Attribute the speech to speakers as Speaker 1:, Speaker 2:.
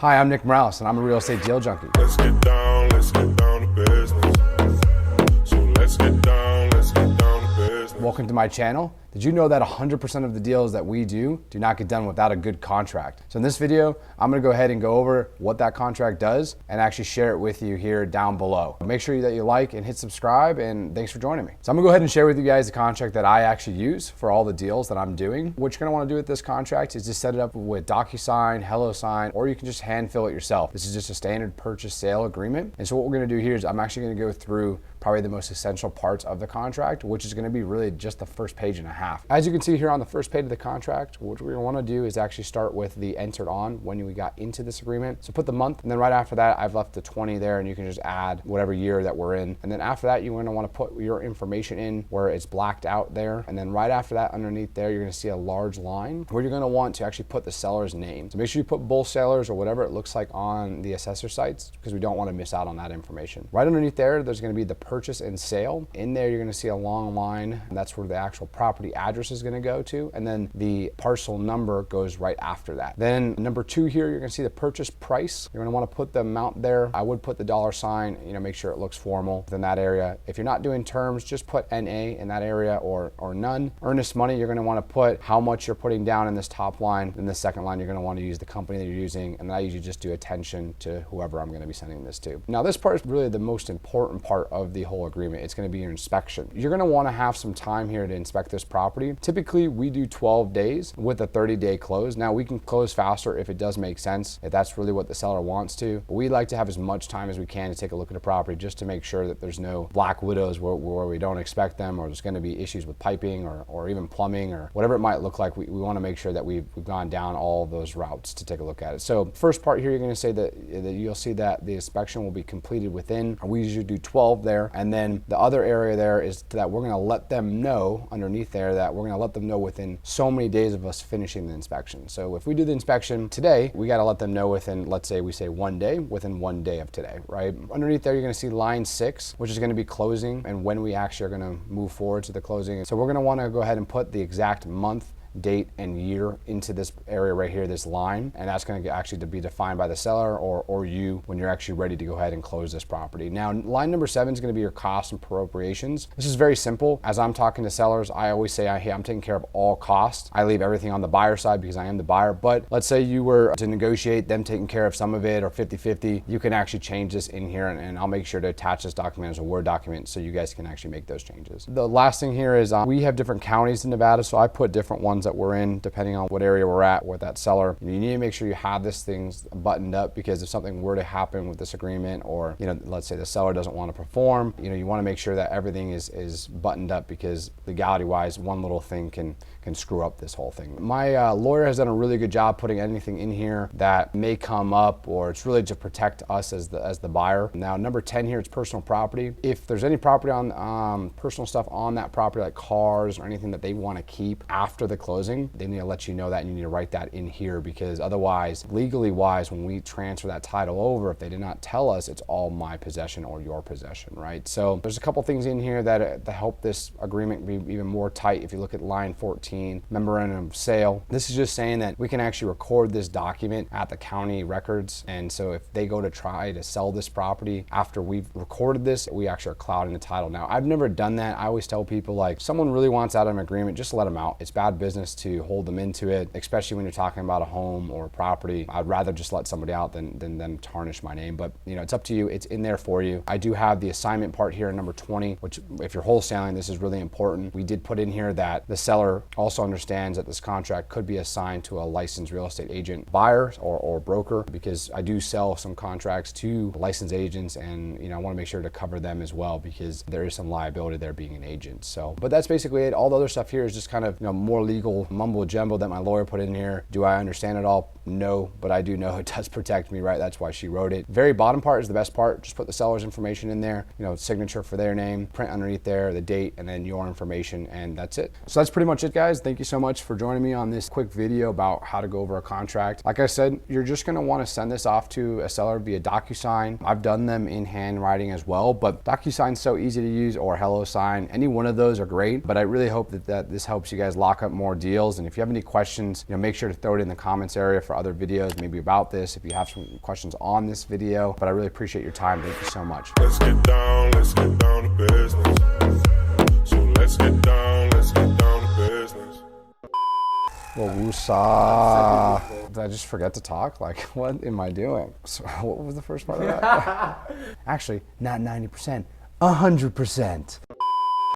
Speaker 1: Hi, I'm Nick Morales, and I'm a real estate deal junkie.
Speaker 2: Let's get down to business. So let's get down to business.
Speaker 1: Welcome to my channel. Did you know that 100% of the deals that we do not get done without a good contract? So in this video, I'm gonna go ahead and go over what that contract does and actually share it with you here down below. Make sure that you like and hit subscribe, and thanks for joining me. So I'm gonna go ahead and share with you guys the contract that I actually use for all the deals that I'm doing. What you're gonna wanna do with this contract is just set it up with DocuSign, HelloSign, or you can just hand fill it yourself. This is just a standard purchase sale agreement. And so what we're gonna do here is I'm actually gonna go through probably the most essential parts of the contract, which is gonna be really just the first page and a half. As you can see here on the first page of the contract, what we're gonna wanna do is actually start with the entered on when we got into this agreement. So put the month, and then right after that, I've left the 20 there, and you can just add whatever year that we're in. And then after that, you're gonna wanna put your information in where it's blacked out there. And then right after that, underneath there, you're gonna see a large line where you're gonna want to actually put the seller's name. So make sure you put both sellers or whatever it looks like on the assessor sites, because we don't wanna miss out on that information. Right underneath there, there's gonna be the purchase and sale. In there, you're gonna see a long line, and that's where the actual property address is gonna go to, and then the parcel number goes right after that. Then number 2 here, you're gonna see the purchase price. You're gonna wanna put the amount there. I would put the $sign, make sure it looks formal in that area. If you're not doing terms, just put NA in that area or none. Earnest money, you're gonna wanna put how much you're putting down in this top line. In the second line, you're gonna wanna use the company that you're using, and I usually just do attention to whoever I'm gonna be sending this to. Now this part is really the most important part of the whole agreement. It's gonna be your inspection. You're gonna wanna have some time here to inspect this property. Typically, we do 12 days with a 30-day close. Now we can close faster if it does make sense, if that's really what the seller wants to. But we like to have as much time as we can to take a look at a property, just to make sure that there's no black widows where we don't expect them, or there's gonna be issues with piping or even plumbing or whatever it might look like. We wanna make sure that we've gone down all those routes to take a look at it. So first part here, you're gonna say that you'll see that the inspection will be completed within, we usually do 12 there. And then the other area there is that we're gonna let them know underneath there that we're gonna let them know within so many days of us finishing the inspection. So if we do the inspection today, we got to let them know within, let's say we say 1 day, within 1 day of today, right? Underneath there, you're going to see line 6, which is going to be closing and when we actually are going to move forward to the closing. So we're going to want to go ahead and put the exact month, date, and year into this area right here, this line, and that's going to actually to be defined by the seller or you when you're actually ready to go ahead and close this property. Now line number 7 is going to be your costs and appropriations. This is very simple. As I'm talking to sellers, I always say, hey, I'm taking care of all costs. I leave everything on the buyer side because I am the buyer. But let's say you were to negotiate them taking care of some of it, or 50-50, you can actually change this in here, and I'll make sure to attach this document as a Word document so you guys can actually make those changes. The last thing here is we have different counties in Nevada, so I put different ones that we're in depending on what area we're at with that seller. You need to make sure you have this things buttoned up, because if something were to happen with this agreement, or let's say the seller doesn't want to perform, you want to make sure that everything is buttoned up, because legality wise, one little thing can screw up this whole thing. My lawyer has done a really good job putting anything in here that may come up, or it's really to protect us as the buyer. Now number 10 here, it's personal property. If there's any property on personal stuff on that property, like cars or anything that they want to keep after the closing, they need to let you know that, and you need to write that in here, because otherwise, legally wise, when we transfer that title over, if they did not tell us, it's all my possession or your possession, right? So there's a couple things in here that help this agreement be even more tight. If you look at line 14, memorandum of sale, this is just saying that we can actually record this document at the county records, and so if they go to try to sell this property after we've recorded this, we actually are clouding the title. Now I've never done that. I always tell people, like, if someone really wants out of an agreement, just let them out. It's bad business to hold them into it, especially when you're talking about a home or a property. I'd rather just let somebody out than them tarnish my name. But it's up to you. It's in there for you. I do have the assignment part here in number 20, which if you're wholesaling, this is really important. We did put in here that the seller also understands that this contract could be assigned to a licensed real estate agent, buyer or broker, because I do sell some contracts to licensed agents, and I want to make sure to cover them as well, because there is some liability there being an agent. So, but that's basically it. All the other stuff here is just kind of more legal mumbo jumbo that my lawyer put in here. Do I understand it all? No, but I do know it does protect me, right? That's why she wrote it. Very bottom part is the best part. Just put the seller's information in there, signature for their name, print underneath there, the date, and then your information, and that's it. So that's pretty much it, guys. Thank you so much for joining me on this quick video about how to go over a contract. Like I said, you're just gonna wanna send this off to a seller via DocuSign. I've done them in handwriting as well, but DocuSign's so easy to use, or HelloSign. Any one of those are great, but I really hope that this helps you guys lock up more deals. And if you have any questions, make sure to throw it in the comments area for other videos, maybe about this, if you have some questions on this video. But I really appreciate your time. Thank you so much.
Speaker 2: Let's get down to business. So let's get down to business.
Speaker 1: Well, woosah. Did I just forget to talk? Like, what am I doing? So, what was the first part of that? Actually, not 90%, 100%.